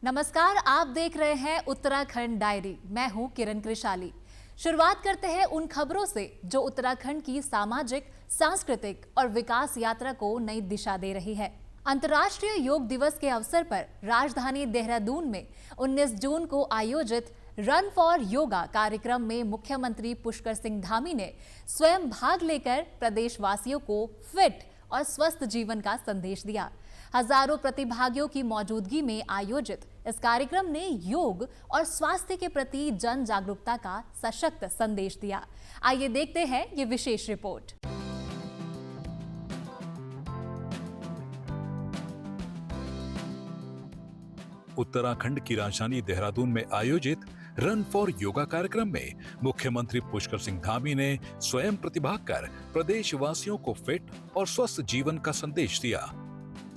नमस्कार, आप देख रहे हैं उत्तराखंड डायरी। मैं हूं किरण कृशाली। शुरुआत करते हैं उन खबरों से जो उत्तराखंड की सामाजिक, सांस्कृतिक और विकास यात्रा को नई दिशा दे रही है। अंतर्राष्ट्रीय योग दिवस के अवसर पर राजधानी देहरादून में 19 जून को आयोजित रन फॉर योगा कार्यक्रम में मुख्यमंत्री पुष्कर सिंह धामी ने स्वयं भाग लेकर प्रदेशवासियों को फिट और स्वस्थ जीवन का संदेश दिया। हजारों प्रतिभागियों की मौजूदगी में आयोजित इस कार्यक्रम ने योग और स्वास्थ्य के प्रति जन जागरूकता का सशक्त संदेश दिया। आइए देखते हैं ये विशेष रिपोर्ट। उत्तराखंड की राजधानी देहरादून में आयोजित रन फॉर योगा कार्यक्रम में मुख्यमंत्री पुष्कर सिंह धामी ने स्वयं प्रतिभाग कर प्रदेशवासियों को फिट और स्वस्थ जीवन का संदेश दिया।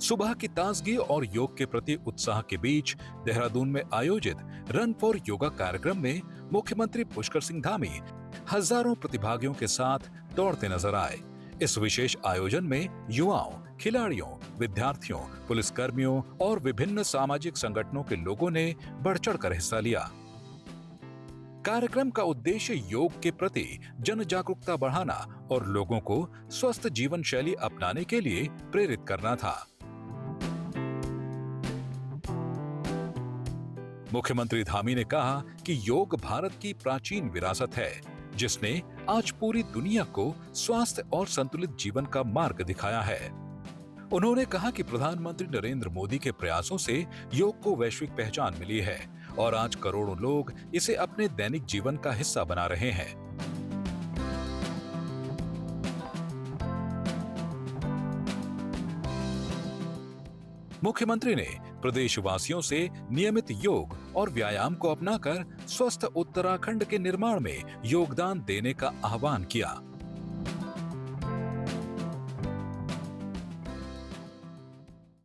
सुबह की ताजगी और योग के प्रति उत्साह के बीच देहरादून में आयोजित रन फॉर योगा कार्यक्रम में मुख्यमंत्री पुष्कर सिंह धामी हजारों प्रतिभागियों के साथ दौड़ते नजर आए। इस विशेष आयोजन में युवाओं, खिलाड़ियों, विद्यार्थियों, पुलिसकर्मियों और विभिन्न सामाजिक संगठनों के लोगों ने बढ़ चढ़कर हिस्सा लिया। कार्यक्रम का उद्देश्य योग के प्रति जन जागरूकता बढ़ाना और लोगों को स्वस्थ जीवन शैली अपनाने के लिए प्रेरित करना था। मुख्यमंत्री धामी ने कहा कि योग भारत की प्राचीन विरासत है, जिसने आज पूरी दुनिया को स्वास्थ्य और संतुलित जीवन का मार्ग दिखाया है। उन्होंने कहा कि प्रधानमंत्री नरेंद्र मोदी के प्रयासों से योग को वैश्विक पहचान मिली है और आज करोड़ों लोग इसे अपने दैनिक जीवन का हिस्सा बना रहे हैं। मुख्यमंत्री ने प्रदेशवासियों से नियमित योग और व्यायाम को अपनाकर स्वस्थ उत्तराखंड के निर्माण में योगदान देने का आह्वान किया।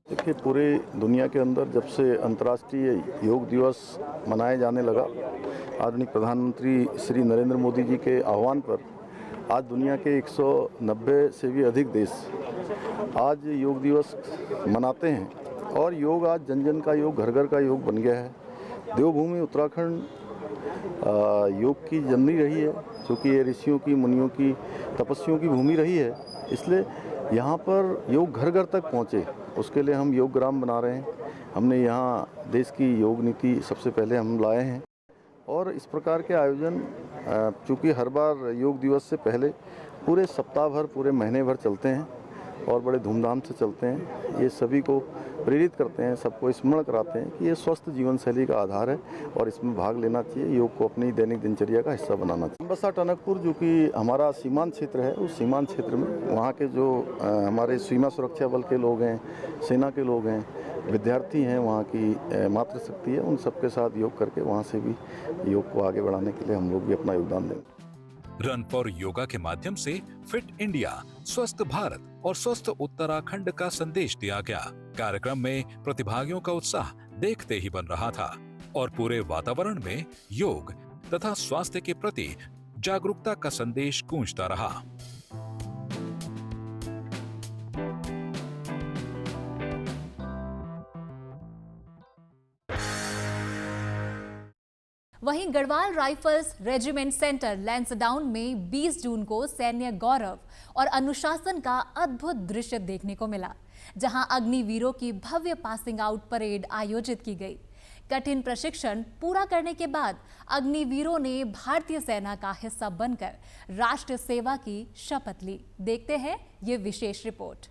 देखिए, पूरे दुनिया के अंदर जब से अंतर्राष्ट्रीय योग दिवस मनाया जाने लगा, आदरणीय प्रधानमंत्री श्री नरेंद्र मोदी जी के आह्वान पर आज दुनिया के 190 से भी अधिक देश आज योग दिवस मनाते हैं और योग आज जन जन का योग, घर घर का योग बन गया है। देवभूमि उत्तराखंड योग की जननी रही है, क्योंकि ये ऋषियों की, मुनियों की, तपस्वियों की भूमि रही है। इसलिए यहाँ पर योग घर घर तक पहुँचे, उसके लिए हम योग ग्राम बना रहे हैं। हमने यहाँ देश की योग नीति सबसे पहले हम लाए हैं और इस प्रकार के आयोजन चूँकि हर बार योग दिवस से पहले पूरे सप्ताह भर, पूरे महीने भर चलते हैं और बड़े धूमधाम से चलते हैं। ये सभी को प्रेरित करते हैं, सबको स्मरण कराते हैं कि ये स्वस्थ जीवन शैली का आधार है और इसमें भाग लेना चाहिए, योग को अपनी दैनिक दिनचर्या का हिस्सा बनाना चाहिए। अम्बसा टनकपुर जो कि हमारा सीमांत क्षेत्र है, उस सीमांत क्षेत्र में वहाँ के जो हमारे सीमा सुरक्षा बल के लोग हैं, सेना के लोग हैं, विद्यार्थी हैं, वहाँ की मातृशक्ति है, उन सबके साथ योग करके वहाँ से भी योग को आगे बढ़ाने के लिए हम लोग भी अपना योगदान देंगे। रन फॉर योगा के माध्यम से फिट इंडिया, स्वस्थ भारत और स्वस्थ उत्तराखंड का संदेश दिया गया। कार्यक्रम में प्रतिभागियों का उत्साह देखते ही बन रहा था और पूरे वातावरण में योग तथा स्वास्थ्य के प्रति जागरूकता का संदेश गूंजता रहा। वहीं Garhwal rifles regiment centre Lansdowne में 20 जून को सैन्य गौरव और अनुशासन का अद्भुत दृश्य देखने को मिला, जहां अग्निवीरों की भव्य पासिंग आउट परेड आयोजित की गई। कठिन प्रशिक्षण पूरा करने के बाद अग्निवीरों ने भारतीय सेना का हिस्सा बनकर राष्ट्र सेवा की शपथ ली। देखते हैं ये विशेष report.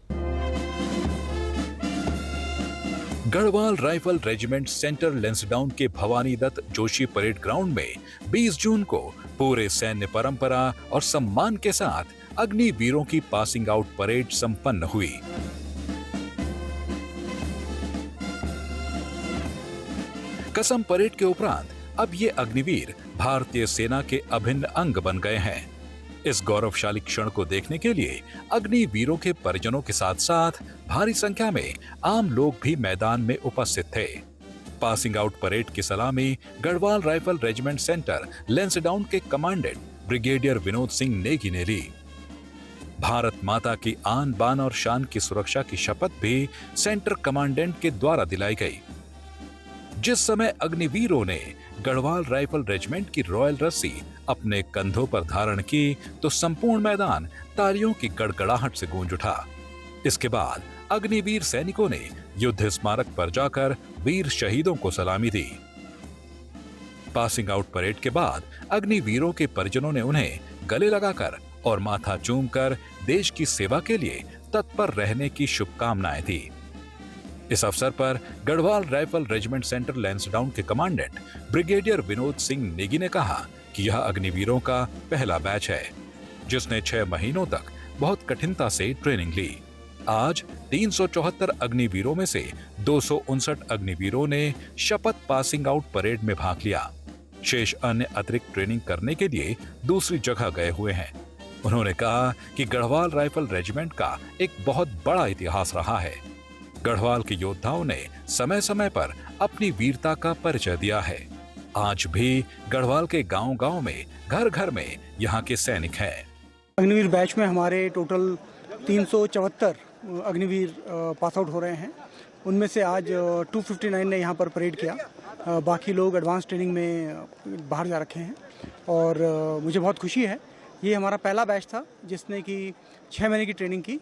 Garhwal rifle regiment centre Lansdowne के भवानी दत्त जोशी परेड ग्राउंड में 20 जून को पूरे सैन्य परंपरा और सम्मान के साथ अग्निवीरों की पासिंग आउट परेड संपन्न हुई। कसम परेड के उपरांत अब ये अग्निवीर भारतीय सेना के अभिन्न अंग बन गए हैं। इस गौरवशाली क्षण को देखने के लिए अग्निवीरों के परिजनों के साथ साथ भारी संख्या में आम लोग भी मैदान में उपस्थित थे। पासिंग आउट परेड की सलामी Garhwal rifle regiment centre Lansdowne के कमांडेंट ब्रिगेडियर विनोद सिंह नेगी ने ली। भारत माता की आन बान और शान की सुरक्षा की शपथ भी सेंटर कमांडेंट के द्वारा दिलाई गई। जिस समय अग्निवीरों ने गढ़वाल राइफल रेजिमेंट की रॉयल रस्सी अपने कंधों पर धारण की तो संपूर्ण मैदान तालियों की गड़गड़ाहट से गूंज उठा। इसके बाद अग्निवीर सैनिकों ने युद्ध स्मारक पर जाकर वीर शहीदों को सलामी दी। पासिंग आउट परेड के बाद अग्निवीरों के परिजनों ने उन्हें गले लगाकर और माथा चूमकर देश की सेवा के लिए तत्पर रहने की शुभकामनाएं दी। इस अवसर पर Garhwal rifle regiment centre Lansdowne के कमांडेंट ब्रिगेडियर विनोद सिंह नेगी ने कहा कि यह अग्निवीरों का पहला बैच है, जिसने 6 महीनों तक बहुत कठिनता से ट्रेनिंग ली। आज 374 अग्निवीरों में से 259 अग्निवीरों ने शपथ पासिंग आउट परेड में भाग लिया। शेष अन्य अतिरिक्त ट्रेनिंग करने के लिए दूसरी जगह गए हुए हैं। उन्होंने कहा कि गढ़वाल राइफल रेजिमेंट का एक बहुत बड़ा इतिहास रहा है। गढ़वाल के योद्धाओं ने समय समय पर अपनी वीरता का परिचय दिया है। आज भी गढ़वाल के गांव-गांव में, घर घर में यहाँ के सैनिक हैं। अग्निवीर बैच में हमारे टोटल 374 अग्निवीर पास आउट हो रहे हैं। उनमें से आज 259 ने यहाँ पर परेड किया। बाकी लोग एडवांस ट्रेनिंग में बाहर जा रखे हैं और मुझे बहुत खुशी है। ये हमारा पहला बैच था जिसने कि 6 महीने की ट्रेनिंग की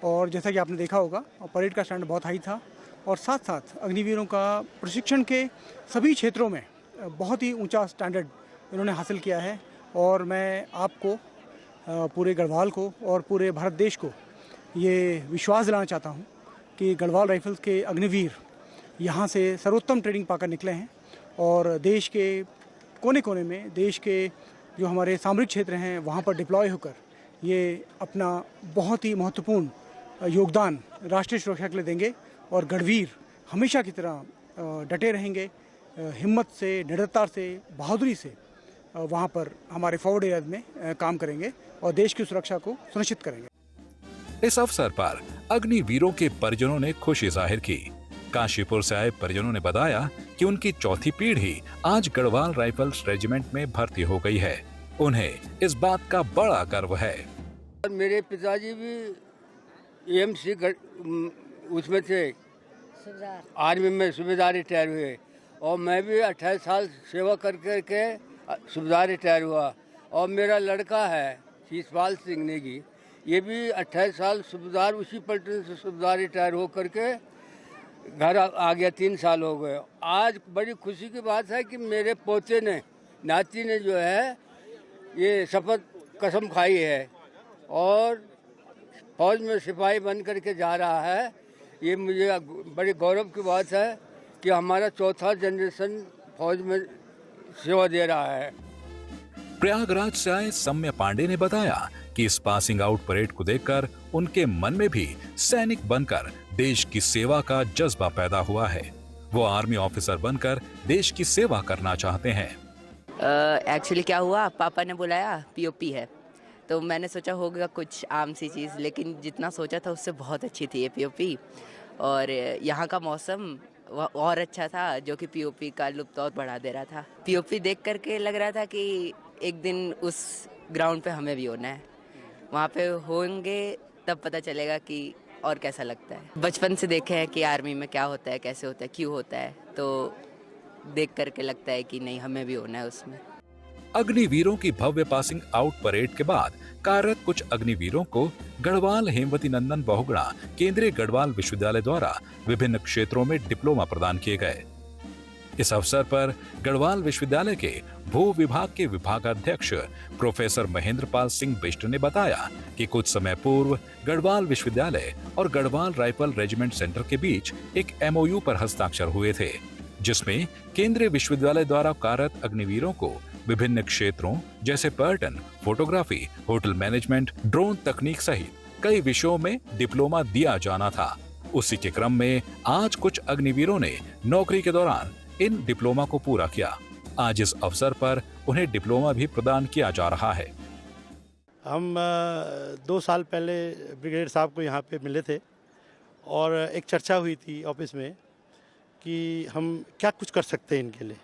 और जैसा कि आपने देखा होगा परेड का स्टैंड बहुत हाई था और साथ साथ अग्निवीरों का प्रशिक्षण के सभी क्षेत्रों में बहुत ही ऊंचा स्टैंडर्ड इन्होंने हासिल किया है। और मैं आपको, पूरे गढ़वाल को और पूरे भारत देश को ये विश्वास दिलाना चाहता हूँ कि गढ़वाल राइफल्स के अग्निवीर यहाँ से सर्वोत्तम ट्रेनिंग पाकर निकले हैं और देश के कोने कोने में, देश के जो हमारे सामरिक क्षेत्र हैं वहाँ पर डिप्लॉय होकर ये अपना बहुत ही महत्वपूर्ण योगदान राष्ट्रीय सुरक्षा के लिए देंगे और गढ़वीर हमेशा की तरह डटे रहेंगे, हिम्मत से, निडरता से, बहादुरी से वहाँ पर हमारे फॉरवर्ड एरियाज में काम करेंगे और देश की सुरक्षा को सुनिश्चित करेंगे। इस अवसर पर अग्निवीरों के परिजनों ने खुशी जाहिर की। काशीपुर से आए परिजनों ने बताया कि उनकी चौथी पीढ़ी आज गढ़वाल राइफल्स रेजिमेंट में भर्ती हो गई है। उन्हें इस बात का बड़ा गर्व है। मेरे पिताजी भी एएमसी उसमें थे, आर्मी में सूबेदार रिटायर हुए और मैं भी 28 साल सेवा करके सूबेदार रिटायर हुआ। और मेरा लड़का है शीशपाल सिंह नेगी, ये भी 28 साल सूबेदार उसी पलटन से सूबेदार रिटायर हो करके घर आ गया। 3 साल हो गए। आज बड़ी खुशी की बात है कि मेरे पोते ने, नाती ने जो है ये शपथ कसम खाई है और फौज में सिपाही बन करके जा रहा है। ये मुझे बड़ी गौरव की बात है कि हमारा चौथा जनरेशन फौज में सेवा दे रहा है। प्रयागराज से आए सम्य पांडे ने बताया कि इस पासिंग आउट परेड को देखकर उनके मन में भी सैनिक बनकर देश की सेवा का जज्बा पैदा हुआ है। वो आर्मी ऑफिसर बनकर देश की सेवा करना चाहते हैं। एक्चुअली क्या हुआ, पापा ने बुलाया, पीओपी है, तो मैंने सोचा होगा कुछ आम सी चीज़, लेकिन जितना सोचा था उससे बहुत अच्छी थी ये पीओपी। और यहाँ का मौसम और अच्छा था जो कि पीओपी का लुत्फ और बढ़ा दे रहा था। पीओपी देख करके लग रहा था कि एक दिन उस ग्राउंड पे हमें भी होना है, वहाँ पे होंगे तब पता चलेगा कि और कैसा लगता है। बचपन से देखे हैं कि आर्मी में क्या होता है, कैसे होता है, क्यों होता है, तो देख करके लगता है कि नहीं हमें भी होना है उसमें। अग्निवीरों की भव्य पासिंग आउट परेड के बाद कार्यरत कुछ अग्निवीरों को गढ़वाल हेमवती नंदन बहुगुणा केंद्रीय गढ़वाल विश्वविद्यालय द्वारा विभिन्न क्षेत्रों में डिप्लोमा प्रदान किए गए। इस अवसर पर गढ़वाल विश्वविद्यालय के भू विभाग के विभागाध्यक्ष प्रोफेसर महेंद्र पाल सिंह बिष्ट ने बताया कि कुछ समय पूर्व गढ़वाल विश्वविद्यालय और गढ़वाल राइफल रेजिमेंट सेंटर के बीच एक MOU पर हस्ताक्षर हुए थे, जिसमें केंद्रीय विश्वविद्यालय द्वारा कार्यरत अग्निवीरों को विभिन्न क्षेत्रों जैसे पर्यटन, फोटोग्राफी, होटल मैनेजमेंट, ड्रोन तकनीक सहित कई विषयों में डिप्लोमा दिया जाना था। उसी के क्रम में आज कुछ अग्निवीरों ने नौकरी के दौरान इन डिप्लोमा को पूरा किया। आज इस अवसर पर उन्हें डिप्लोमा भी प्रदान किया जा रहा है। हम 2 साल पहले ब्रिगेडियर साहब को यहाँ पे मिले थे और एक चर्चा हुई थी ऑफिस में कि हम क्या कुछ कर सकते हैं इनके लिए,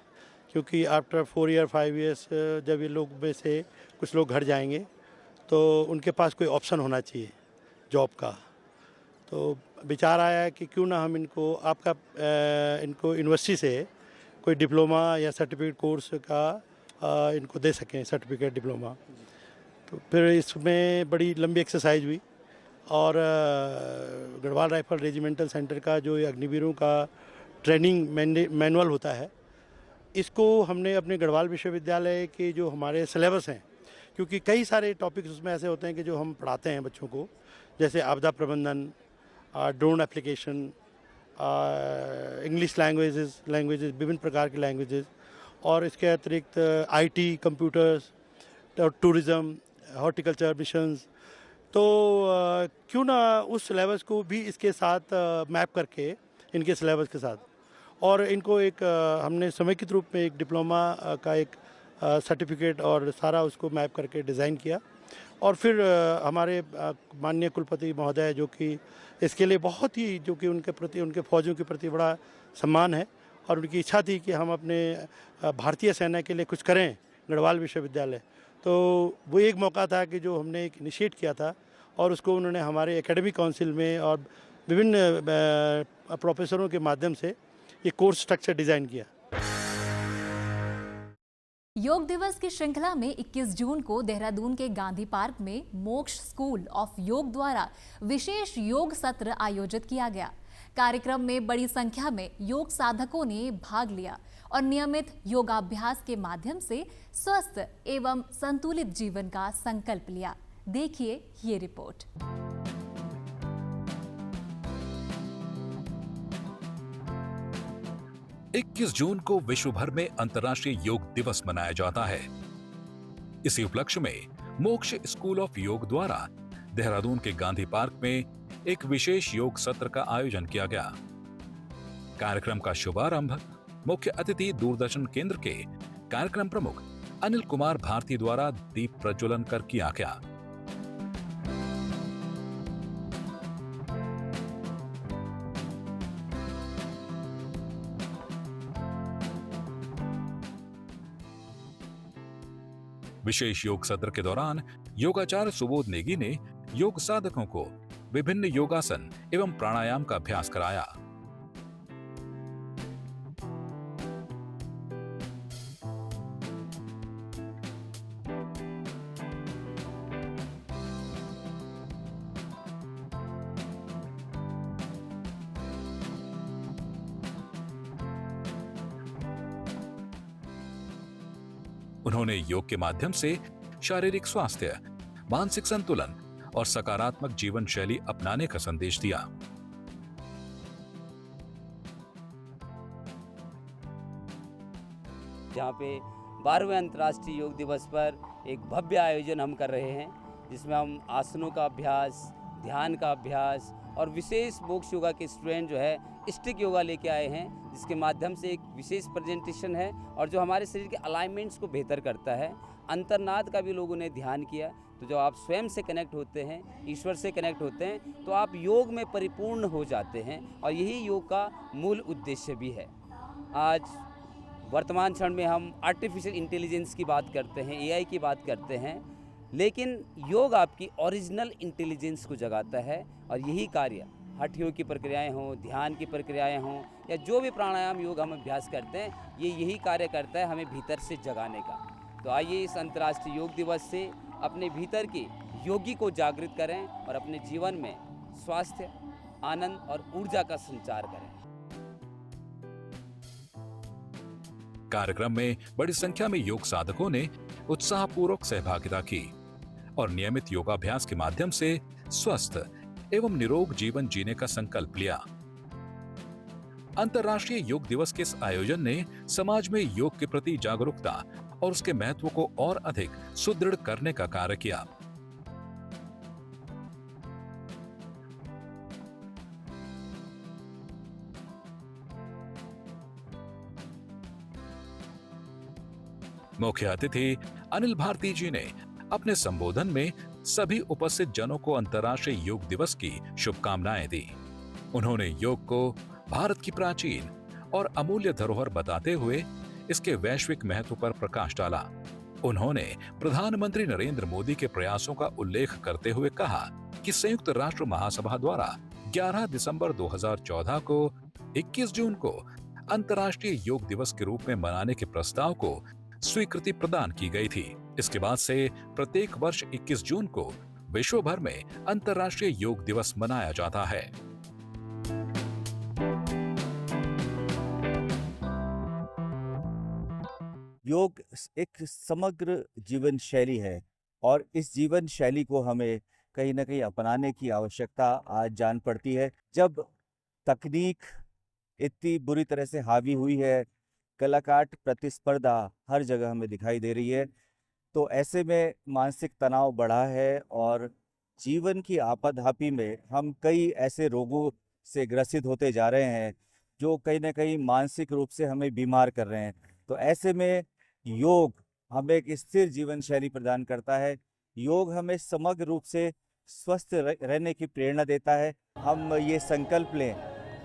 क्योंकि आफ्टर 4 ईयर 5 ईयर्स जब ये लोग में से कुछ लोग घर जाएंगे तो उनके पास कोई ऑप्शन होना चाहिए जॉब का। तो विचार आया कि क्यों ना हम इनको यूनिवर्सिटी से कोई डिप्लोमा या सर्टिफिकेट कोर्स का इनको दे सकें, सर्टिफिकेट डिप्लोमा। तो फिर इसमें बड़ी लंबी एक्सरसाइज हुई और गढ़वाल राइफल रेजिमेंटल सेंटर का जो ये अग्निवीरों का ट्रेनिंग मैनुअल होता है, इसको हमने अपने गढ़वाल विश्वविद्यालय के जो हमारे सिलेबस हैं, क्योंकि कई सारे टॉपिक्स उसमें ऐसे होते हैं कि जो हम पढ़ाते हैं बच्चों को, जैसे आपदा प्रबंधन, ड्रोन एप्लीकेशन, इंग्लिश लैंग्वेजेस, विभिन्न प्रकार की लैंग्वेजेस, और इसके अतिरिक्त IT, computers, tourism, horticulture missions. तो क्यों ना उस सिलेबस को भी इसके साथ मैप करके, इनके सिलेबस के साथ, और इनको एक हमने समेकित रूप में एक डिप्लोमा का एक सर्टिफिकेट और सारा उसको मैप करके डिज़ाइन किया। और फिर हमारे माननीय कुलपति महोदय, जो कि इसके लिए बहुत ही, जो कि उनके प्रति, उनके फौजियों के प्रति बड़ा सम्मान है, और उनकी इच्छा थी कि हम अपने भारतीय सेना के लिए कुछ करें गढ़वाल विश्वविद्यालय। तो वो एक मौका था कि जो हमने एक इनिशिएट किया था, और उसको उन्होंने हमारे एकेडमिक काउंसिल में और विभिन्न प्रोफेसरों के माध्यम से ये कोर्स स्ट्रक्चर डिज़ाइन किया। योग दिवस की श्रृंखला में 21 जून को देहरादून के गांधी पार्क में मोक्ष स्कूल ऑफ योग द्वारा विशेष योग सत्र आयोजित किया गया। कार्यक्रम में बड़ी संख्या में योग साधकों ने भाग लिया और नियमित योगाभ्यास के माध्यम से स्वस्थ एवं संतुलित जीवन का संकल्प लिया। देखिए ये रिपोर्ट। इक्कीस जून को विश्व भर में अंतर्राष्ट्रीय योग दिवस मनाया जाता है। इसी उपलक्ष्य में मोक्ष स्कूल ऑफ योग द्वारा देहरादून के गांधी पार्क में एक विशेष योग सत्र का आयोजन किया गया। कार्यक्रम का शुभारंभ मुख्य अतिथि दूरदर्शन केंद्र के कार्यक्रम प्रमुख अनिल कुमार भारती द्वारा दीप प्रज्वलन कर किया गया। विशेष योग सत्र के दौरान योगाचार्य सुबोध नेगी ने योग साधकों को विभिन्न योगासन एवं प्राणायाम का अभ्यास कराया। उन्होंने योग के माध्यम से शारीरिक स्वास्थ्य, मानसिक संतुलन और सकारात्मक जीवन शैली अपनाने का संदेश दिया। यहाँ पे 12वें अंतर्राष्ट्रीय योग दिवस पर एक भव्य आयोजन हम कर रहे हैं, जिसमें हम आसनों का अभ्यास, ध्यान का अभ्यास और विशेष मोक्ष योगा के स्टूडेंट जो है स्टिक योगा लेके आए हैं, जिसके माध्यम से एक विशेष प्रेजेंटेशन है और जो हमारे शरीर के अलाइनमेंट्स को बेहतर करता है। अंतर्नाद का भी लोगों ने ध्यान किया। तो जब आप स्वयं से कनेक्ट होते हैं, ईश्वर से कनेक्ट होते हैं, तो आप योग में परिपूर्ण हो जाते हैं और यही योग का मूल उद्देश्य भी है। आज वर्तमान क्षण में हम आर्टिफिशियल इंटेलिजेंस की बात करते हैं, AI की बात करते हैं, लेकिन योग आपकी ओरिजिनल इंटेलिजेंस को जगाता है और यही कार्य हठ योग की प्रक्रियाएं हों, ध्यान की प्रक्रियाएं हों या जो भी प्राणायाम योग हम अभ्यास करते हैं, ये यही कार्य करता है हमें भीतर से जगाने का। तो आइए इस अंतर्राष्ट्रीय योग दिवस से अपने भीतर की योगी को जागृत करें और अपने जीवन में स्वास्थ्य, आनंद और ऊर्जा का संचार करें। कार्यक्रम में बड़ी संख्या में योग साधकों ने उत्साहपूर्वक सहभागिता की और नियमित योगाभ्यास के माध्यम से स्वस्थ एवं निरोग जीवन जीने का संकल्प लिया। अंतर्राष्ट्रीय योग दिवस के इस आयोजन ने समाज में योग के प्रति जागरूकता और उसके महत्व को और अधिक सुदृढ़ करने का कार्य किया। मुख्य अतिथि अनिल भारती जी ने अपने संबोधन में सभी उपस्थित जनों को अंतर्राष्ट्रीय योग दिवस की शुभकामनाएं दी। उन्होंने योग को भारत की प्राचीन और अमूल्य धरोहर बताते हुए इसके वैश्विक महत्व पर प्रकाश डाला। उन्होंने प्रधानमंत्री नरेंद्र मोदी के प्रयासों का उल्लेख करते हुए कहा कि संयुक्त राष्ट्र महासभा द्वारा 11 दिसंबर 2014 को 21 जून को अंतर्राष्ट्रीय योग दिवस के रूप में मनाने के प्रस्ताव को स्वीकृति प्रदान की गई थी। इसके बाद से प्रत्येक वर्ष 21 जून को विश्व भर में अंतर्राष्ट्रीय योग दिवस मनाया जाता है। योग एक समग्र जीवन शैली है और इस जीवन शैली को हमें कहीं ना कहीं अपनाने की आवश्यकता आज जान पड़ती है। जब तकनीक इतनी बुरी तरह से हावी हुई है, कलाकाट प्रतिस्पर्धा हर जगह हमें दिखाई दे रही है, तो ऐसे में मानसिक तनाव बढ़ा है और जीवन की आपाधापी में हम कई ऐसे रोगों से ग्रसित होते जा रहे हैं जो कहीं ना कहीं मानसिक रूप से हमें बीमार कर रहे हैं। तो ऐसे में योग हमें एक स्थिर जीवन शैली प्रदान करता है। योग हमें समग्र रूप से स्वस्थ रहने की प्रेरणा देता है। हम ये संकल्प लें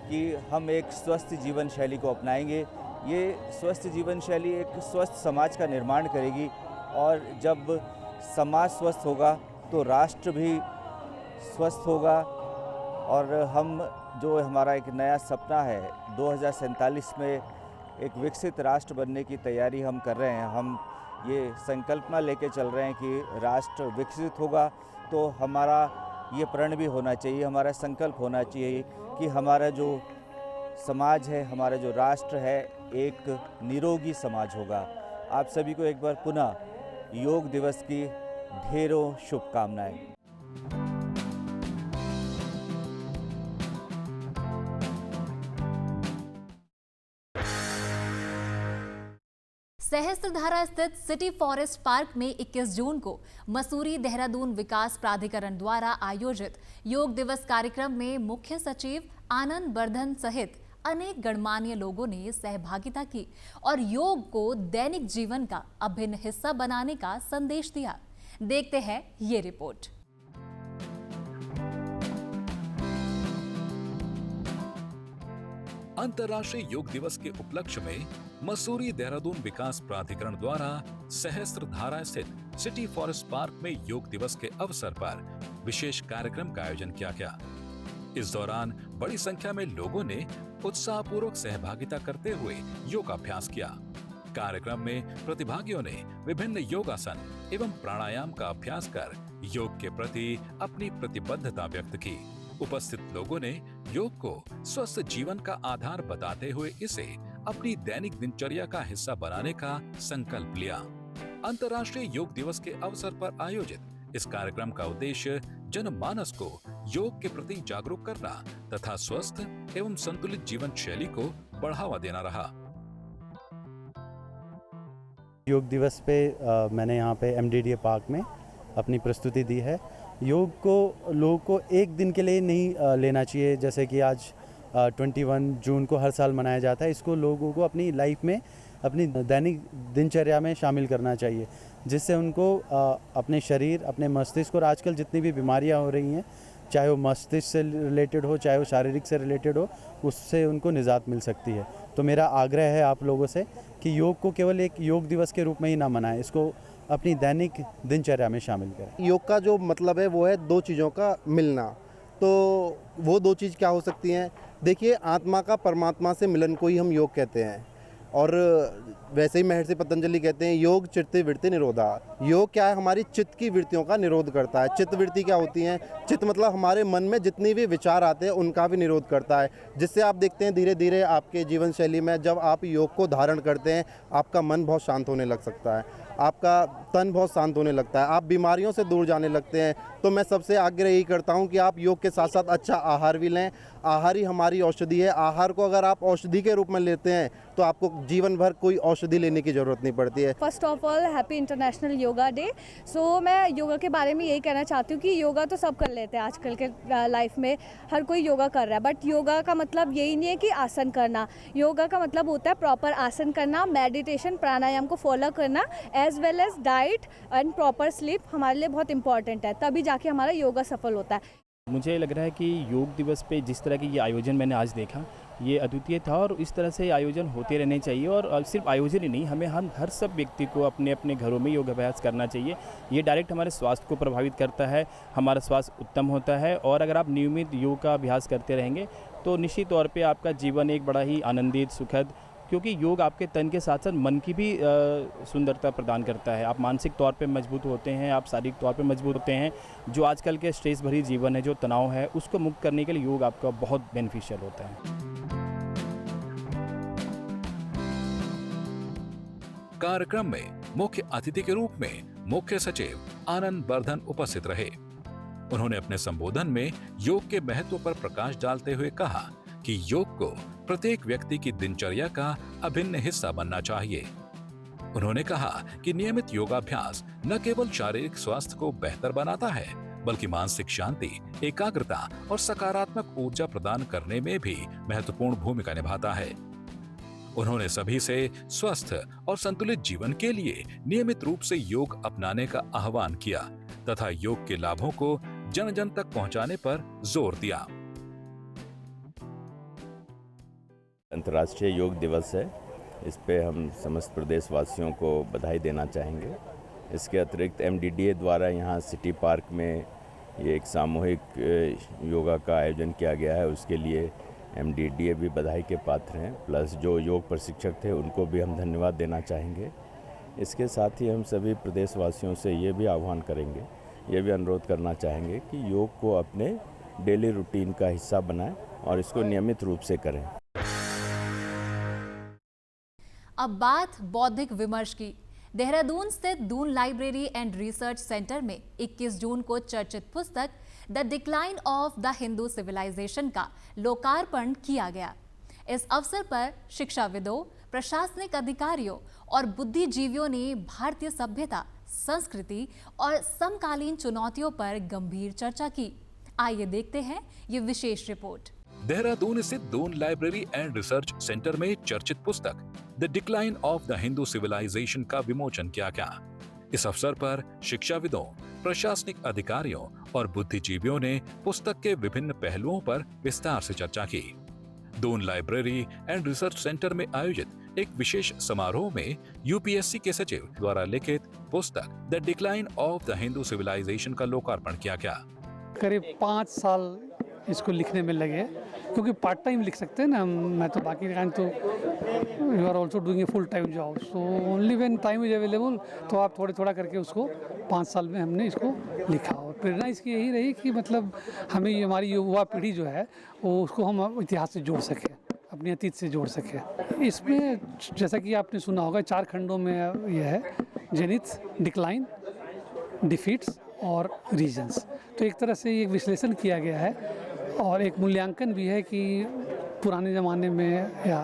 कि हम एक स्वस्थ जीवन शैली को अपनाएंगे। ये स्वस्थ जीवन शैली एक स्वस्थ समाज का निर्माण करेगी और जब समाज स्वस्थ होगा तो राष्ट्र भी स्वस्थ होगा। और हम जो हमारा एक नया सपना है 2047 में एक विकसित राष्ट्र बनने की तैयारी हम कर रहे हैं। हम ये संकल्पना लेके चल रहे हैं कि राष्ट्र विकसित होगा तो हमारा ये प्रण भी होना चाहिए, हमारा संकल्प होना चाहिए कि हमारा जो समाज है, हमारा जो राष्ट्र है, एक निरोगी समाज होगा। आप सभी को एक बार पुनः योग दिवस की ढेरों शुभकामनाएं। सहस्त्रधारा स्थित सिटी फॉरेस्ट पार्क में 21 जून को मसूरी देहरादून विकास प्राधिकरण द्वारा आयोजित योग दिवस कार्यक्रम में मुख्य सचिव आनंद वर्धन सहित अनेक गणमान्य लोगों ने सहभागिता की और योग को दैनिक जीवन का अभिन्न हिस्सा बनाने का संदेश दिया। देखते हैं ये रिपोर्ट। अंतर्राष्ट्रीय योग दिवस के उपलक्ष्य में मसूरी देहरादून विकास प्राधिकरण द्वारा सहस्त्रधारा स्थित सिटी फॉरेस्ट पार्क में योग दिवस के अवसर पर विशेष कार्यक्रम का आयोजन किया गया। इस दौरान बड़ी संख्या में लोगों ने उत्साहपूर्वक सहभागिता करते हुए योगाभ्यास किया। कार्यक्रम में प्रतिभागियों ने विभिन्न योगासन एवं प्राणायाम का अभ्यास कर योग के प्रति अपनी प्रतिबद्धता व्यक्त की। उपस्थित लोगों ने योग को स्वस्थ जीवन का आधार बताते हुए इसे अपनी दैनिक दिनचर्या का हिस्सा बनाने का संकल्प लिया। अंतर्राष्ट्रीय योग दिवस के अवसर पर आयोजित इस कार्यक्रम का उद्देश्य जनमानस को योग के प्रति जागरूक करना तथा स्वस्थ एवं संतुलित जीवन शैली को बढ़ावा देना रहा। योग दिवस पे मैंने यहाँ पे MDDA पार्क में अपनी प्रस्तुति दी है। योग को लोगों को एक दिन के लिए नहीं लेना चाहिए, जैसे कि आज 21 जून को हर साल मनाया जाता है। इसको लोगों को अपनी लाइफ में, अपनी दैनिक दिनचर्या में शामिल करना चाहिए, जिससे उनको अपने शरीर, अपने मस्तिष्क और आजकल जितनी भी बीमारियां हो रही हैं, चाहे वो मस्तिष्क से रिलेटेड हो, चाहे वो शारीरिक से रिलेटेड हो, उससे उनको निजात मिल सकती है। तो मेरा आग्रह है आप लोगों से कि योग को केवल एक योग दिवस के रूप में ही ना मनाएं, इसको अपनी दैनिक दिनचर्या में शामिल करें। योग का जो मतलब है वो है दो चीज़ों का मिलना। तो वो दो चीज़ क्या हो सकती हैं? देखिए, आत्मा का परमात्मा से मिलन को ही हम योग कहते हैं। और वैसे ही महर्षि पतंजलि कहते हैं योग चित्त वृत्ति निरोधा। योग क्या है? हमारी चित्त की वृत्तियों का निरोध करता है। चित्त वृत्ति क्या होती हैं? चित्त मतलब हमारे मन में जितनी भी विचार आते हैं उनका भी निरोध करता है, जिससे आप देखते हैं धीरे धीरे आपके जीवन शैली में जब आप योग को धारण करते हैं, आपका मन बहुत शांत होने लग सकता है, आपका तन बहुत शांत होने लगता है, आप बीमारियों से दूर जाने लगते हैं। तो मैं सबसे आग्रह यही करता हूं कि आप योग के साथ साथ अच्छा आहार भी लें। आहार ही हमारी औषधि है। आहार को अगर आप औषधि के रूप में लेते हैं तो आपको जीवन भर कोई औषधि लेने की ज़रूरत नहीं पड़ती है। First of all happy international yoga day. So मैं योगा के बारे में यही कहना चाहती हूँ कि योगा तो सब कर लेते हैं आजकल के लाइफ में, हर कोई योगा कर रहा है, बट योगा का मतलब यही नहीं है कि आसन करना। योगा का मतलब होता है प्रॉपर आसन करना, मेडिटेशन, प्राणायाम को फॉलो करना, as well as diet and proper sleep हमारे लिए बहुत इंपॉर्टेंट है, तभी जाके हमारा योगा सफल होता है। मुझे लग रहा है कि योग दिवस पे जिस तरह की ये आयोजन मैंने आज देखा, ये अद्वितीय था और इस तरह से आयोजन होते रहने चाहिए। और सिर्फ आयोजन ही नहीं, हमें हम हर सब व्यक्ति को अपने अपने घरों में योग अभ्यास करना चाहिए। ये डायरेक्ट हमारे स्वास्थ्य को प्रभावित करता है, हमारा स्वास्थ्य उत्तम होता है। और अगर आप नियमित योग का अभ्यास करते रहेंगे तो निश्चित तौर पे आपका जीवन एक बड़ा ही आनंदित, सुखद, क्योंकि योग आपके तन के साथ साथ मन की भी सुंदरता प्रदान करता है। आप मानसिक तौर पे मजबूत होते हैं, आप शारीरिक तौर पे मजबूत होते हैं। जो आजकल के स्ट्रेस भरी जीवन है, जो तनाव है, उसको मुक्त करने के लिए योग आपका बहुत बेनिफिशियल होता है। कार्यक्रम में मुख्य अतिथि के रूप में मुख्य सचिव आनंद वर्धन उपस्थित रहे। उन्होंने अपने संबोधन में योग के महत्व पर प्रकाश डालते हुए कहा कि योग को प्रत्येक व्यक्ति की दिनचर्या का अभिन्न हिस्सा बनना चाहिए। उन्होंने कहा कि नियमित योगाभ्यास न केवल शारीरिक स्वास्थ्य को बेहतर बनाता है, बल्कि मानसिक शांति, एकाग्रता और सकारात्मक ऊर्जा प्रदान करने में भी महत्वपूर्ण भूमिका निभाता है। उन्होंने सभी से स्वस्थ और संतुलित जीवन के लिए नियमित रूप से योग अपनाने का आह्वान किया तथा योग के लाभों को जन जन तक पहुंचाने पर जोर दिया। अंतर्राष्ट्रीय योग दिवस है, इस पे हम समस्त प्रदेशवासियों को बधाई देना चाहेंगे। इसके अतिरिक्त MDDA द्वारा यहाँ सिटी पार्क में ये एक सामूहिक योगा का आयोजन किया गया है, उसके लिए MDDA भी बधाई के पात्र हैं। प्लस जो योग प्रशिक्षक थे उनको भी हम धन्यवाद देना चाहेंगे। इसके साथ ही हम सभी प्रदेशवासियों से ये भी आह्वान करेंगे, ये भी अनुरोध करना चाहेंगे कि योग को अपने डेली रूटीन का हिस्सा बनाएं और इसको नियमित रूप से करें। अब बात बौद्धिक विमर्श की। देहरादून स्थित Doon library and research centre में 21 जून को चर्चित पुस्तक the decline of the Hindu civilisation का लोकार्पण किया गया। इस अवसर पर शिक्षाविदों, प्रशासनिक अधिकारियों और बुद्धिजीवियों ने भारतीय सभ्यता, संस्कृति और समकालीन चुनौतियों पर गंभीर चर्चा की। आइए देखते हैं ये विशेष रिपोर्ट। देहरादून स्थित Doon library and research centre में चर्चित पुस्तक the decline of the Hindu civilisation का विमोचन किया गया। इस अवसर पर शिक्षाविदों, प्रशासनिक अधिकारियों और बुद्धिजीवियों ने पुस्तक के विभिन्न पहलुओं पर विस्तार से चर्चा की। Doon library and research centre में आयोजित एक विशेष समारोह में UPSC के सचिव द्वारा लिखित पुस्तक the decline of the Hindu civilisation का लोकार्पण किया गया। करीब 5 साल इसको लिखने में लगे, क्योंकि पार्ट टाइम लिख सकते हैं ना, मैं तो बाकी टाइम तो you are also doing a full time job, so only when time is available, तो आप थोड़े थोड़ा करके उसको 5 साल में हमने इसको लिखा। और प्रेरणा इसकी यही रही कि मतलब हमें हमारी युवा पीढ़ी जो है वो उसको हम इतिहास से जोड़ सके, अपने अतीत से जोड़ सके। इसमें जैसा कि आपने सुना होगा 4 खंडों में यह है, जेनिथ, डिक्लाइन, डिफीट्स और रीजन्स। तो एक तरह से ये विश्लेषण किया गया है और एक मूल्यांकन भी है कि पुराने ज़माने में या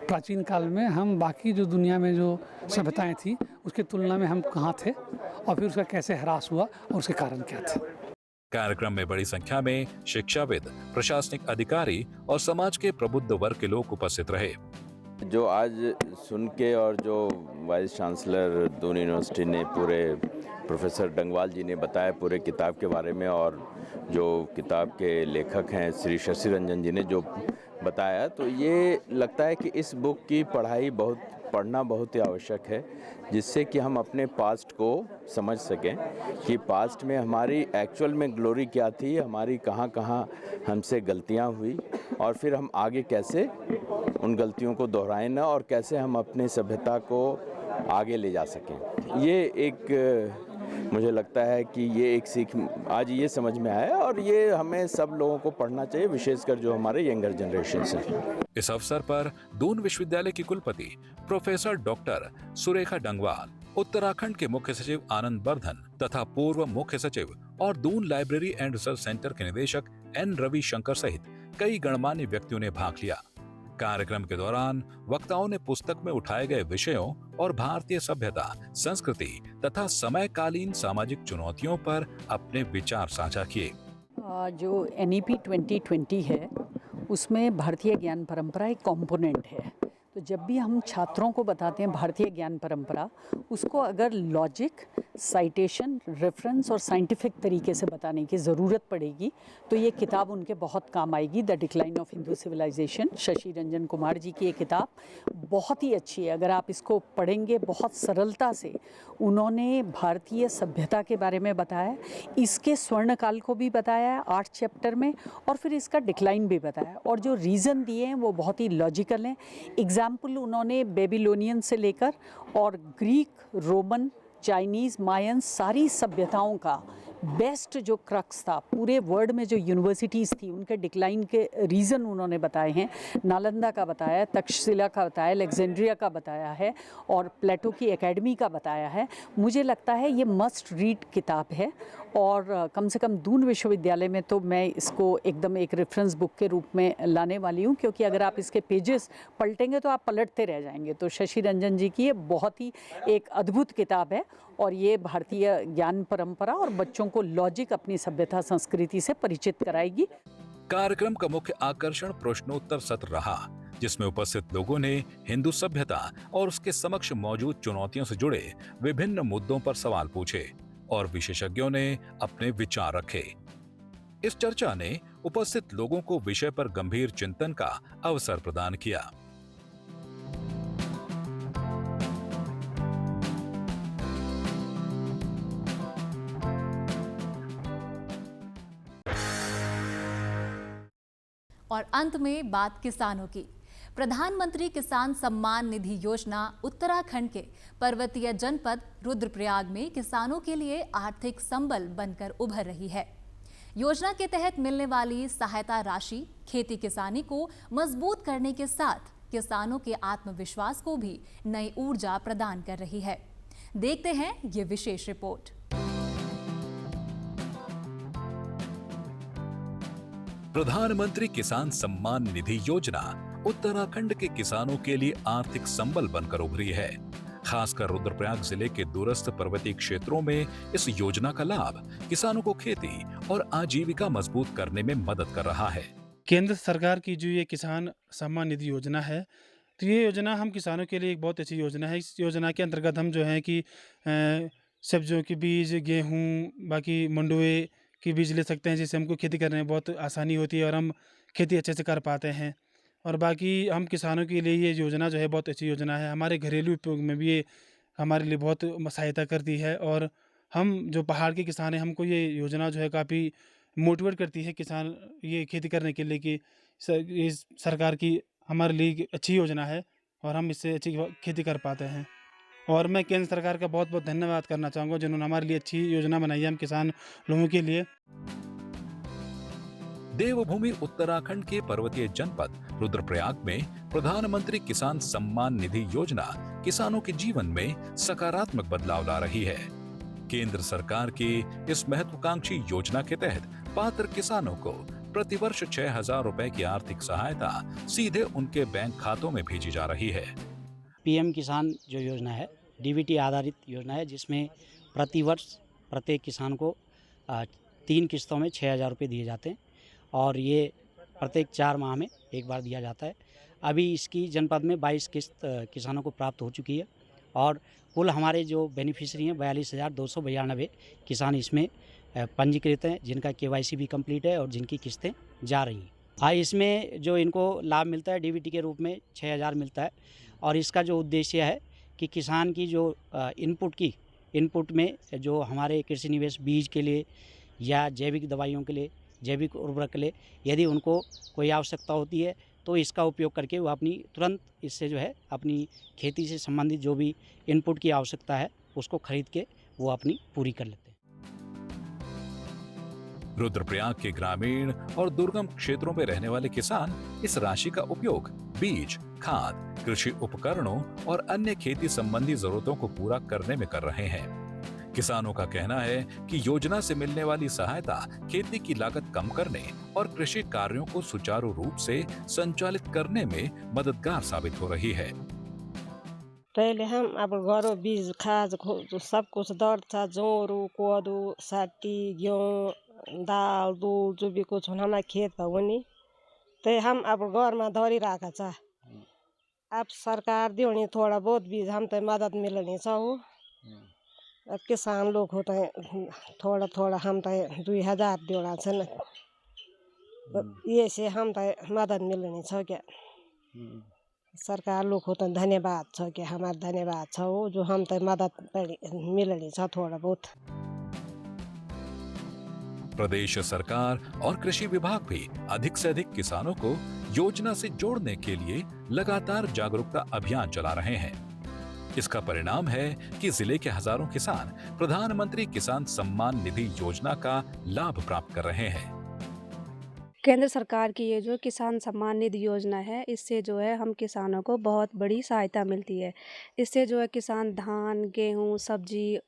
प्राचीन काल में हम बाकी जो दुनिया में जो सभ्यताएं थी उसके तुलना में हम कहाँ थे और फिर उसका कैसे ह्रास हुआ और उसके कारण क्या थे। कार्यक्रम में बड़ी संख्या में शिक्षाविद, प्रशासनिक अधिकारी और समाज के प्रबुद्ध वर्ग के लोग उपस्थित रहे। जो आज सुन के और जो वाइस चांसलर दून यूनिवर्सिटी ने पूरे प्रोफेसर डंगवाल जी ने बताया पूरे किताब के बारे में, और जो किताब के लेखक हैं श्री शशि रंजन जी ने जो बताया, तो ये लगता है कि इस बुक की पढ़ना बहुत ही आवश्यक है, जिससे कि हम अपने पास्ट को समझ सकें कि पास्ट में हमारी एक्चुअल में ग्लोरी क्या थी, हमारी कहाँ कहाँ हमसे गलतियाँ हुई और फिर हम आगे कैसे उन गलतियों को दोहराएं ना और कैसे हम अपने सभ्यता को आगे ले जा सकें। ये एक मुझे लगता है कि ये एक सीख आज ये समझ में आया और ये हमें सब लोगों को पढ़ना चाहिए, विशेषकर जो हमारे यंगर जनरेशन हैं। इस अवसर पर दून विश्वविद्यालय की कुलपति प्रोफेसर डॉक्टर सुरेखा डंगवाल, उत्तराखंड के मुख्य सचिव आनंद वर्धन तथा पूर्व मुख्य सचिव और Doon library and research centre के निदेशक N रविशंकर सहित कई गणमान्य व्यक्तियों ने भाग लिया। कार्यक्रम के दौरान वक्ताओं ने पुस्तक में उठाए गए विषयों और भारतीय सभ्यता, संस्कृति तथा समयकालीन सामाजिक चुनौतियों पर अपने विचार साझा किए। जो NEP 2020 है उसमें भारतीय ज्ञान परंपरा एक कंपोनेंट है। तो तो जब भी हम छात्रों को बताते हैं भारतीय ज्ञान परंपरा, उसको अगर लॉजिक, साइटेशन, रेफरेंस और साइंटिफिक तरीके से बताने की ज़रूरत पड़ेगी तो ये किताब उनके बहुत काम आएगी। The decline of Hindu civilization, Shashi Ranjan Kumar ji की ये किताब बहुत ही अच्छी है। अगर आप इसको पढ़ेंगे, बहुत सरलता से उन्होंने भारतीय सभ्यता के बारे में बताया, इसके स्वर्णकाल को भी बताया है 8 चैप्टर में, और फिर इसका डिक्लाइन भी बताया, और जो रीज़न दिए हैं वो बहुत ही लॉजिकल हैं। एग्जाम्पल उन्होंने बेबीलोनियन से लेकर और ग्रीक, रोमन, चाइनीज़, मायन सारी सभ्यताओं का बेस्ट जो क्रक्स था, पूरे वर्ल्ड में जो यूनिवर्सिटीज़ थी उनके डिक्लाइन के रीज़न उन्होंने बताए हैं। नालंदा का बताया, तक्षशिला का बताया, अलेक्जेंड्रिया का बताया है और प्लेटो की एकेडमी का बताया है। मुझे लगता है ये मस्ट रीड किताब है, और कम से कम दून विश्वविद्यालय में तो मैं इसको एकदम एक रेफरेंस बुक के रूप में लाने वाली हूँ, क्योंकि अगर आप इसके पेजेस पलटेंगे तो आप पलटते रह जाएंगे। तो शशि रंजन जी की ये बहुत ही एक अद्भुत किताब है, और ये भारतीय ज्ञान परंपरा और बच्चों को लॉजिक, अपनी सभ्यता संस्कृति से परिचित कराएगी। कार्यक्रम का मुख्य आकर्षण प्रश्नोत्तर सत्र रहा, जिसमें उपस्थित लोगों ने हिंदू सभ्यता और उसके समक्ष मौजूद चुनौतियों से जुड़े विभिन्न मुद्दों पर सवाल पूछे और विशेषज्ञों ने अपने विचार रखे। इस चर्चा ने उपस्थित लोगों को विषय पर गंभीर चिंतन का अवसर प्रदान किया। और अंत में बात किसानों की। प्रधानमंत्री किसान सम्मान निधि योजना उत्तराखंड के पर्वतीय जनपद रुद्रप्रयाग में किसानों के लिए आर्थिक संबल बनकर उभर रही है। योजना के तहत मिलने वाली सहायता राशि खेती किसानी को मजबूत करने के साथ किसानों के आत्मविश्वास को भी नई ऊर्जा प्रदान कर रही है। देखते हैं ये विशेष रिपोर्ट। प्रधानमंत्री किसान सम्मान निधि योजना उत्तराखंड के किसानों के लिए आर्थिक संबल बनकर उभरी है। खासकर रुद्रप्रयाग जिले के दूरस्थ पर्वतीय क्षेत्रों में इस योजना का लाभ किसानों को खेती और आजीविका मजबूत करने में मदद कर रहा है। केंद्र सरकार की जो ये किसान सम्मान निधि योजना है, तो ये योजना हम किसानों के लिए एक बहुत अच्छी योजना है। इस योजना के अंतर्गत हम जो है कि सब्जियों के बीज, गेहूँ, बाकी मंडुए की बीज ले सकते हैं, जिससे हमको खेती करने में बहुत आसानी होती है और हम खेती अच्छे से कर पाते हैं। और बाकी हम किसानों के लिए ये योजना जो है बहुत अच्छी योजना है। हमारे घरेलू उपयोग में भी ये हमारे लिए बहुत सहायता करती है, और हम जो पहाड़ के किसान हैं, हमको ये योजना जो है काफ़ी मोटिवेट करती है किसान ये खेती करने के लिए कि इस सरकार की हमारे लिए अच्छी योजना है और हम इससे अच्छी खेती कर पाते हैं। और मैं केंद्र सरकार का बहुत बहुत धन्यवाद करना चाहूँगा, जिन्होंने हमारे लिए अच्छी योजना बनाई है हम किसान लोगों के लिए। देवभूमि उत्तराखंड के पर्वतीय जनपद रुद्रप्रयाग में प्रधानमंत्री किसान सम्मान निधि योजना किसानों के जीवन में सकारात्मक बदलाव ला रही है। केंद्र सरकार की इस महत्वाकांक्षी योजना के तहत पात्र किसानों को प्रतिवर्ष 6,000 रुपए की आर्थिक सहायता सीधे उनके बैंक खातों में भेजी जा रही है। पीएम किसान जो योजना है डीबीटी आधारित योजना है, जिसमें प्रतिवर्ष प्रत्येक किसान को 3 किस्तों में 6,000 रुपये दिए जाते हैं, और ये प्रत्येक 4 माह में एक बार दिया जाता है। अभी इसकी जनपद में 22 किस्त किसानों को प्राप्त हो चुकी है, और कुल हमारे जो बेनिफिशरी हैं 42,292 किसान इसमें पंजीकृत हैं, जिनका केवाईसी भी कंप्लीट है और जिनकी किस्तें जा रही हैं। हाँ, इसमें जो इनको लाभ मिलता है डीबीटी के रूप में 6,000 मिलता है, और इसका जो उद्देश्य है कि किसान की जो इनपुट में जो हमारे कृषि निवेश बीज के लिए या जैविक दवाइयों के लिए, जैविक उर्वरक के लिए यदि उनको कोई आवश्यकता होती है, तो इसका उपयोग करके वो अपनी तुरंत इससे जो है अपनी खेती से संबंधित जो भी इनपुट की आवश्यकता है उसको खरीद के वो अपनी पूरी कर लेते हैं। रुद्रप्रयाग के ग्रामीण और दुर्गम क्षेत्रों में रहने वाले किसान इस राशि का उपयोग बीज, खाद, कृषि उपकरणों और अन्य खेती संबंधी जरूरतों को पूरा करने में कर रहे हैं। किसानों का कहना है कि योजना से मिलने वाली सहायता खेती की लागत कम करने और कृषि कार्यों को सुचारू रूप से संचालित करने में मददगार साबित हो रही है। पहले हम अब घरों बीज, खाद सब कुछ दौड़ता, जोरू, कोदू, साटी, गेहूँ, दाल, दूध जो भी कुछ हमारा खेत है वनी, तो हम अब घर में दौड़ी रखा था। अब सरकार दियोनी थोड़ा बहुत भी हम तो मदद मिलनी चाहो। अब किसान लोग होते हैं थोड़ा थोड़ा हम तो 2000 दियोना से न ये से हम तो मदद मिलनी छ क्या सरकार लोग होते हैं धन्यवाद छ क्या हमारा धन्यवाद छ हो जो हम तो मदद मिलनी छ थोड़ा बहुत। प्रदेश सरकार और कृषि विभाग भी अधिक से अधिक किसानों को योजना से जोड़ने के लिए लगातार जागरूकता अभियान चला रहे हैं। इसका परिणाम है कि जिले के हजारों किसान प्रधानमंत्री किसान सम्मान निधि योजना का लाभ प्राप्त कर रहे हैं। केंद्र सरकार की ये जो किसान सम्मान निधि योजना है, इससे जो है हम किसानों को बहुत बड़ी सहायता मिलती है। इससे जो है किसान धान, गेहूँ, सब्जी,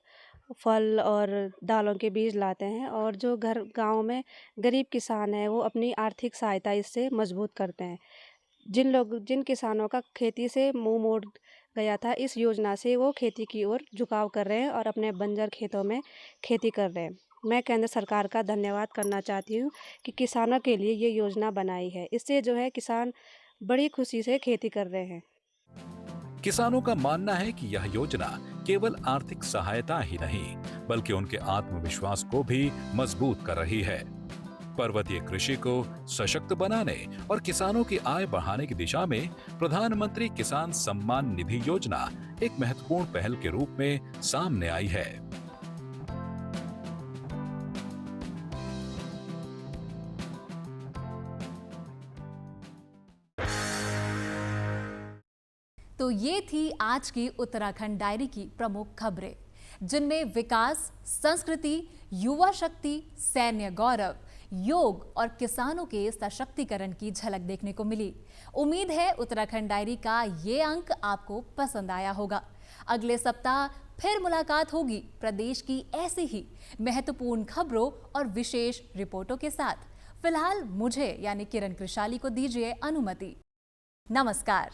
फल और दालों के बीज लाते हैं और जो गांव में गरीब किसान है वो अपनी आर्थिक सहायता इससे मजबूत करते हैं। जिन किसानों का खेती से मुंह मोड़ गया था, इस योजना से वो खेती की ओर झुकाव कर रहे हैं और अपने बंजर खेतों में खेती कर रहे हैं। मैं केंद्र सरकार का धन्यवाद करना चाहती हूँ कि किसानों के लिए ये योजना बनाई है। इससे जो है किसान बड़ी खुशी से खेती कर रहे हैं। किसानों का मानना है कि यह योजना केवल आर्थिक सहायता ही नहीं बल्कि उनके आत्मविश्वास को भी मजबूत कर रही है। पर्वतीय कृषि को सशक्त बनाने और किसानों की आय बढ़ाने की दिशा में प्रधानमंत्री किसान सम्मान निधि योजना एक महत्वपूर्ण पहल के रूप में सामने आई है। तो ये थी आज की उत्तराखंड डायरी की प्रमुख खबरें, जिनमें विकास, संस्कृति, युवा शक्ति, सैन्य गौरव, योग और किसानों के सशक्तिकरण की झलक देखने को मिली। उम्मीद है उत्तराखंड डायरी का ये अंक आपको पसंद आया होगा। अगले सप्ताह फिर मुलाकात होगी प्रदेश की ऐसी ही महत्वपूर्ण खबरों और विशेष रिपोर्टों के साथ। फिलहाल मुझे यानी किरण कृशाली को दीजिए अनुमति। नमस्कार।